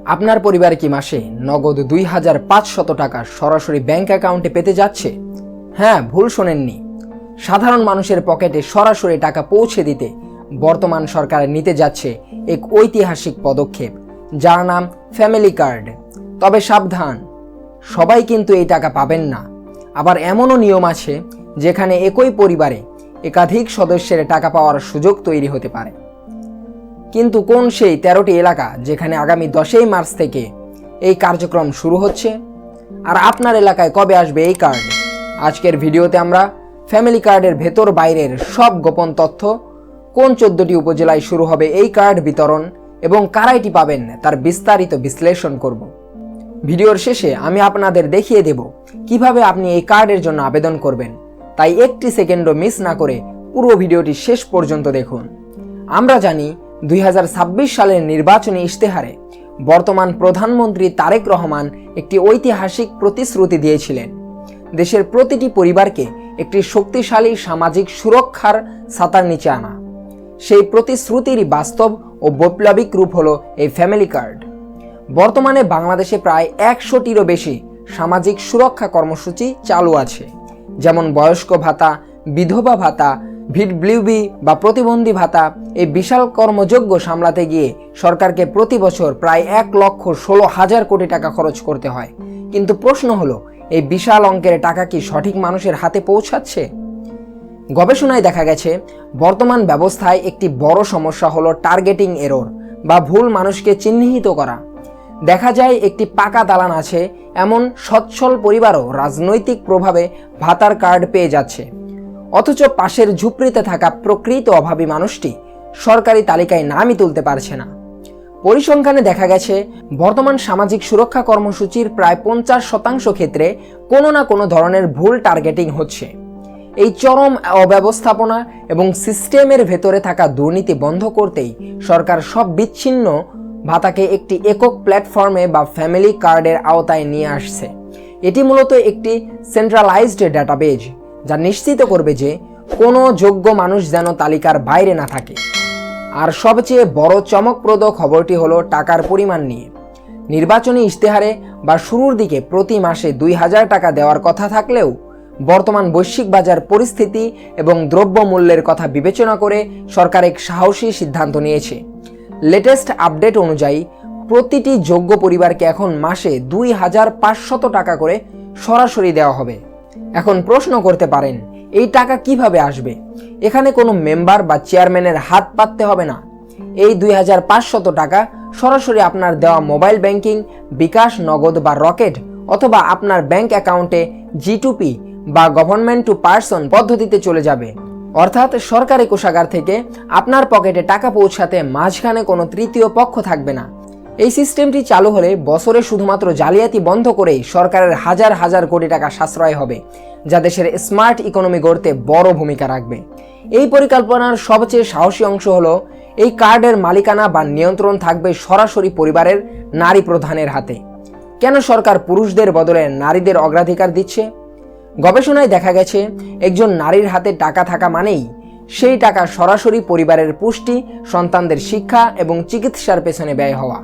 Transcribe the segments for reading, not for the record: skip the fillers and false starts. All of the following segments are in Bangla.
আপনার পরিবার কি মাসে নগদ ২৫০০ টাকা সরাসরি ব্যাংক অ্যাকাউন্টে পেতে যাচ্ছে? হ্যাঁ, ভুল শোনেননি। সাধারণ মানুষের পকেটে সরাসরি টাকা পৌঁছে দিতে বর্তমান সরকার নিতে যাচ্ছে এক ঐতিহাসিক পদক্ষেপ, যার নাম ফ্যামিলি কার্ড। তবে সাবধান, সবাই কিন্তু এই টাকা পাবেন না। আবার এমনও নিয়ম আছে যেখানে একই পরিবারে একাধিক সদস্যের টাকা পাওয়ার সুযোগ তৈরি হতে পারে। কিন্তু কোন সেই ১৩টি এলাকা যেখানে আগামী ১০ই মার্চ থেকে এই কার্যক্রম শুরু হচ্ছে? আর আপনার এলাকায় কবে আসবে এই কার্ড? আজকের ভিডিওতে আমরা ফ্যামিলি কার্ডের ভেতর বাইরের সব গোপন তথ্য, কোন ১৪টি উপজেলায় শুরু হবে এই কার্ড বিতরণ এবং কারা এটি পাবেন তার বিস্তারিত বিশ্লেষণ করব। ভিডিওর শেষে আমি আপনাদের দেখিয়ে দেব কিভাবে আপনি এই কার্ডের জন্য আবেদন করবেন। তাই একটি সেকেন্ডও মিস না করে পুরো ভিডিওটি শেষ পর্যন্ত দেখুন। আমরা জানি ২০২৬ সালের নির্বাচনী ইশতেহারে বর্তমান প্রধানমন্ত্রী তারেক রহমান একটি ঐতিহাসিক প্রতিশ্রুতি দিয়েছিলেন, দেশের প্রতিটি পরিবারকে একটি শক্তিশালী সামাজিক সুরক্ষার ছাতার নিচে আনা। সেই প্রতিশ্রুতিরই বাস্তব ও বৈপ্লবিক রূপ হলো এই ফ্যামিলি কার্ড। বর্তমানে বাংলাদেশে প্রায় ১০০টিরও বেশি সামাজিক সুরক্ষা কর্মসূচি চালু আছে, যেমন বয়স্ক ভাতা, বিধবা ভাতা, ভিডব্লিউবি বা প্রতিবন্ধী ভাতা। এই বিশাল কর্মযজ্ঞ সামলাতে গিয়ে সরকারকে প্রতি বছর প্রায় ১,১৬,০০০ কোটি টাকা খরচ করতে হয়। কিন্তু প্রশ্ন হলো, এই বিশাল অঙ্কের টাকা কি সঠিক মানুষের হাতে পৌঁছাচ্ছে? গবেষণায় দেখা গেছে বর্তমান ব্যবস্থায় একটি বড় সমস্যা হলো টার্গেটিং এরর বা ভুল মানুষকে চিহ্নিত করা। দেখা যায় একটি পাকা দালান আছে এমন সচ্ছল পরিবারও রাজনৈতিক প্রভাবে ভাতার কার্ড পেয়ে যাচ্ছে, অথচ পাশের ঝুপড়িতে থাকা প্রকৃত অভাবী মানুষটি সরকারি তালিকায় নামই তুলতে পারছে না। পরিসংখ্যানে দেখা গেছে বর্তমান সামাজিক সুরক্ষা কর্মসূচির প্রায় ৫০% ক্ষেত্রে কোনো না কোনো ধরনের ভুল টার্গেটিং হচ্ছে। এই চরম অব্যবস্থাপনা এবং সিস্টেমের ভেতরে থাকা দুর্নীতি বন্ধ করতেই সরকার সব বিচ্ছিন্ন ভাতাকে একটি একক প্ল্যাটফর্মে বা ফ্যামিলি কার্ডের আওতায় নিয়ে আসছে। এটি মূলত একটি সেন্ট্রালাইজড ডাটাবেজ, যা নিশ্চিত করবে যে কোনো যোগ্য মানুষ যেন তালিকার বাইরে না থাকে। আর সবচেয়ে বড় চমকপ্রদ খবরটি হলো টাকার পরিমাণ নিয়ে। নির্বাচনী ইশতেহারে বা শুরুর দিকে প্রতি মাসে ২০০০ টাকা দেওয়ার কথা থাকলেও বর্তমান বৈশ্বিক বাজার পরিস্থিতি এবং দ্রব্যমূল্যের কথা বিবেচনা করে সরকার এক সাহসী সিদ্ধান্ত নিয়েছে। লেটেস্ট আপডেট অনুযায়ী প্রতিটি যোগ্য পরিবারকে এখন মাসে ২৫০০ টাকা করে সরাসরি দেওয়া হবে। এখন প্রশ্ন করতে পারেন, এই টাকা কিভাবে আসবে? এখানে কোনো মেম্বার বা চেয়ারম্যানের হাত পাততে হবে না। এই ২৫০০ টাকা সরাসরি আপনার দেওয়া মোবাইল ব্যাংকিং, বিকাশ, নগদ বা রকেট অথবা আপনার ব্যাংক অ্যাকাউন্টে G2P বা গভর্নমেন্ট টু পারসন পদ্ধতিতে চলে যাবে। অর্থাৎ সরকারি কোষাগার থেকে আপনার পকেটে টাকা পৌঁছাতে মাঝখানে কোনো তৃতীয় পক্ষ থাকবে না। এই সিস্টেমটি চালু হলে বছরে শুধুমাত্র জালিয়াতি বন্ধ করেই সরকারের হাজার হাজার কোটি টাকা সাশ্রয় হবে, যা দেশের স্মার্ট ইকোনমি গড়তে বড় ভূমিকা রাখবে। এই পরিকল্পনার সবচেয়ে সাহসী অংশ হলো এই কার্ডের মালিকানা বা নিয়ন্ত্রণ থাকবে সরাসরি পরিবারের নারী প্রধানের হাতে। কেন সরকার পুরুষদের বদলে নারীদের অগ্রাধিকার দিচ্ছে? গবেষণায় দেখা গেছে একজন নারীর হাতে টাকা থাকা মানেই সেই টাকা সরাসরি পরিবারের পুষ্টি, সন্তানদের শিক্ষা এবং চিকিৎসার পেছনে ব্যয় হওয়া।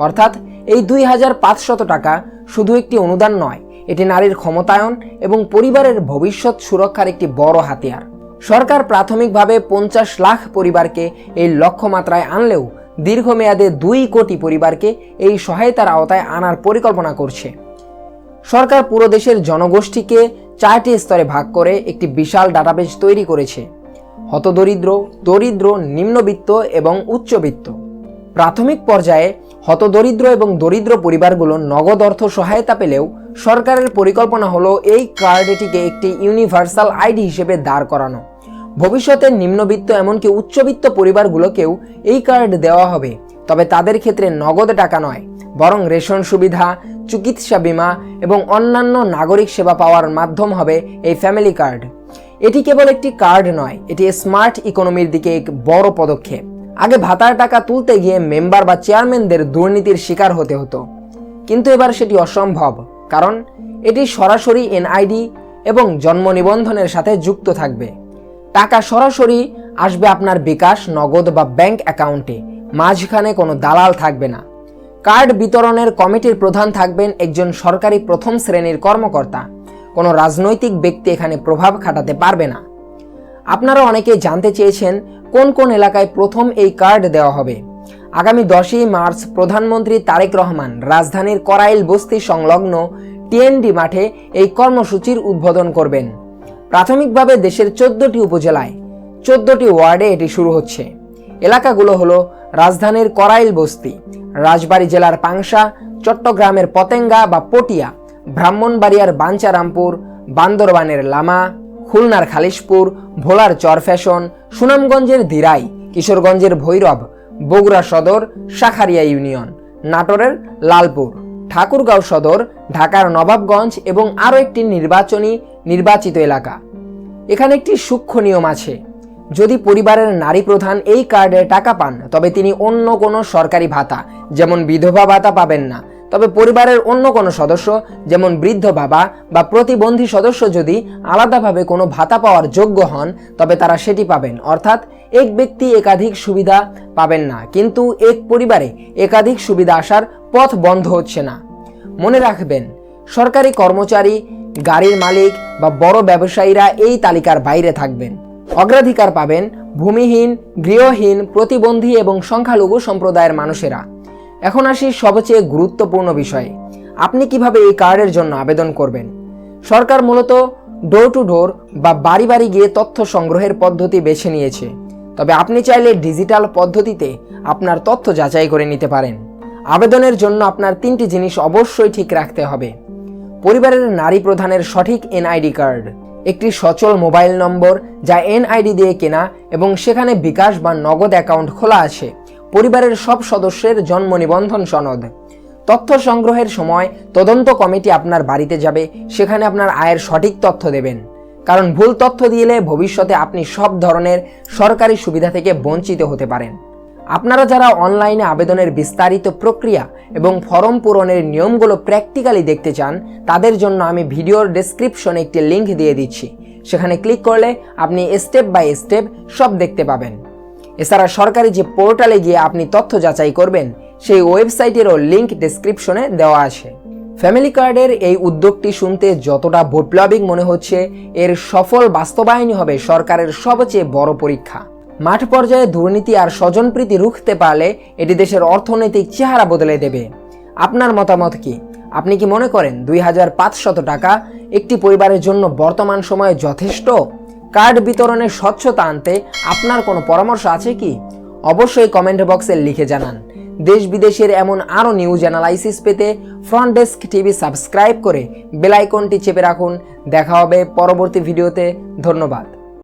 অর্থাৎ এই ২৫০০ টাকা শুধু একটি অনুদান নয়, এটি নারীর ক্ষমতায়ন এবং পরিবারের ভবিষ্যৎ সুরক্ষার একটি বড় হাতিয়ার। সরকার প্রাথমিকভাবে ৫০ লাখ পরিবারকে এই লক্ষ্যমাত্রায় আনলেও দীর্ঘমেয়াদে ২ কোটি পরিবারকে এই সহায়তার আওতায় আনার পরিকল্পনা করছে। সরকার পুরো দেশের জনগোষ্ঠীকে ৪টি স্তরে ভাগ করে একটি বিশাল ডাটাবেজ তৈরি করেছে: হতদরিদ্র, দরিদ্র, নিম্নবিত্ত এবং উচ্চবিত্ত। প্রাথমিক পর্যায়ে হতদরিদ্র এবং দরিদ্র পরিবারগুলো নগদ অর্থ সহায়তা পেলেও সরকারের পরিকল্পনা হলো এই কার্ডটিকে একটি ইউনিভার্সাল আইডি হিসেবে দাঁড় করানো। ভবিষ্যতে নিম্নবিত্ত এমনকি উচ্চবিত্ত পরিবারগুলোকেও এই কার্ড দেওয়া হবে, তবে তাদের ক্ষেত্রে নগদ টাকা নয়, বরং রেশন সুবিধা, চিকিৎসা বীমা এবং অন্যান্য নাগরিক সেবা পাওয়ার মাধ্যম হবে এই ফ্যামিলি কার্ড। এটি কেবল একটি কার্ড নয়, এটি স্মার্ট ইকোনমির দিকে এক বড় পদক্ষেপ। আগে ভাতার টাকা তুলতে গিয়ে মেম্বার বা চেয়ারম্যানদের দুর্নীতির শিকার হতে হতো, কিন্তু এবার সেটি অসম্ভব, কারণ এটি সরাসরি এনআইডি এবং জন্ম নিবন্ধনের সাথে যুক্ত থাকবে। টাকা সরাসরি আসবে আপনার বিকাশ, নগদ বা ব্যাংক অ্যাকাউন্টে, মাঝখানে কোনো দালাল থাকবে না। কার্ড বিতরণের কমিটির প্রধান থাকবেন একজন সরকারি প্রথম শ্রেণীর কর্মকর্তা। কোনো রাজনৈতিক ব্যক্তি এখানে প্রভাব খাটাতে পারবে না। আপনারা অনেকে জানতে চেয়েছেন কোন কোন এলাকায় প্রথম এই কার্ড দেওয়া হবে। আগামী 10ই মার্চ প্রধানমন্ত্রী তারেক রহমান রাজধানীর করাইল বস্তি সংলগ্ন টিএনডি মাঠে এই কর্মসূচির উদ্বোধন করবেন। প্রাথমিকভাবে দেশের 14টি উপজেলায় 14টি ওয়ার্ডে এটি শুরু হচ্ছে। এলাকাগুলো হলো রাজধানীর করাইল বস্তি, রাজবাড়ী জেলার পাংশা, চট্টগ্রামের পতেঙ্গা বা পটিয়া, ব্রাহ্মণবাড়িয়ার বাঞ্চারামপুর, বান্দরবানের লামা, খুলনার খালিশপুর, ভোলার চরফ্যাশন, সুনামগঞ্জের দিরাই, কিশোরগঞ্জের ভৈরব, বগুড়া সদর, শাখারিয়া ইউনিয়ন, নাটোরের লালপুর, ঠাকুরগাঁও সদর, ঢাকার নবাবগঞ্জ এবং আরও একটি নির্বাচিত এলাকা। এখানে একটি সূক্ষ্ম নিয়ম আছে। যদি পরিবারের নারী প্রধান এই কার্ডে টাকা পান তবে তিনি অন্য কোনো সরকারি ভাতা যেমন বিধবা ভাতা পাবেন না। তবে পরিবারের অন্য কোনো সদস্য যেমন বৃদ্ধ বাবা বা প্রতিবন্ধী সদস্য যদি আলাদাভাবে কোনো ভাতা পাওয়ার যোগ্য হন তবে তারা সেটি পাবেন। অর্থাৎ এক ব্যক্তি একাধিক সুবিধা পাবেন না, কিন্তু এক পরিবারে একাধিক সুবিধা আসার পথ বন্ধ হচ্ছে না। মনে রাখবেন, সরকারি কর্মচারী, গাড়ির মালিক বা বড় ব্যবসায়ীরা এই তালিকার বাইরে থাকবেন। অগ্রাধিকার পাবেন ভূমিহীন, গৃহহীন, প্রতিবন্ধী এবং সংখ্যালঘু সম্প্রদায়ের মানুষেরা। এখন আসি সবচেয়ে গুরুত্বপূর্ণ বিষয়ে, আপনি কিভাবে এই কার্ডের জন্য আবেদন করবেন। সরকার মূলত ডোর টু ডোর বা বাড়ি বাড়ি গিয়ে তথ্য সংগ্রহের পদ্ধতি বেছে নিয়েছে। তবে আপনি চাইলে ডিজিটাল পদ্ধতিতে আপনার তথ্য যাচাই করে নিতে পারেন। আবেদনের জন্য আপনার 3টি জিনিস অবশ্যই ঠিক রাখতে হবে। পরিবারের নারী প্রধানের সঠিক এনআইডি কার্ড, একটি সচল মোবাইল নম্বর যা এনআইডি দিয়ে কেনা এবং সেখানে বিকাশ বা নগদ অ্যাকাউন্ট খোলা আছে, পরিবারের সব সদস্যের জন্ম নিবন্ধন সনদ। তথ্য সংগ্রহের সময় তদন্ত কমিটি আপনার বাড়িতে যাবে, সেখানে আপনার আয়ের সঠিক তথ্য দেবেন। কারণ ভুল তথ্য দিলে ভবিষ্যতে আপনি সব ধরনের সরকারি সুবিধা থেকে বঞ্চিত হতে পারেন। আপনারা যারা অনলাইনে আবেদনের বিস্তারিত প্রক্রিয়া এবং ফর্ম পূরণের নিয়মগুলো প্র্যাকটিক্যালি দেখতে চান, তাদের জন্য আমি ভিডিওর ডেসক্রিপশনে একটি লিঙ্ক দিয়ে দিচ্ছি। সেখানে ক্লিক করলে আপনি স্টেপ বাই স্টেপ সব দেখতে পাবেন। এছাড়া সরকারি যে পোর্টালে গিয়ে আপনি তথ্য যাচাই করবেন, সেই ওয়েবসাইটেরও লিঙ্ক ডেসক্রিপশনে দেওয়া আছে। ফ্যামিলি কার্ডের এই উদ্যোগটি শুনতে যতটা বৈপ্লবিক মনে হচ্ছে, এর সফল বাস্তবায়নই হবে সরকারের সবচেয়ে বড় পরীক্ষা। মাঠ পর্যায়ে দুর্নীতি আর স্বজনপ্রীতি রুখতে পারলে এটি দেশের অর্থনৈতিক চেহারা বদলে দেবে। আপনার মতামত কি? আপনি কি মনে করেন 2500 টাকা একটি পরিবারের জন্য বর্তমান সময়ে যথেষ্ট? কার্ড বিতরণে স্বচ্ছতা আনতে আপনার কোনো পরামর্শ আছে কি? অবশ্যই কমেন্ট বক্সে লিখে জানান। দেশ বিদেশের এমন আরও নিউজ অ্যানালাইসিস পেতে ফ্রন্ট ডেস্ক টিভি সাবস্ক্রাইব করে বেল আইকনটি চেপে রাখুন। দেখা হবে পরবর্তী ভিডিওতে। ধন্যবাদ।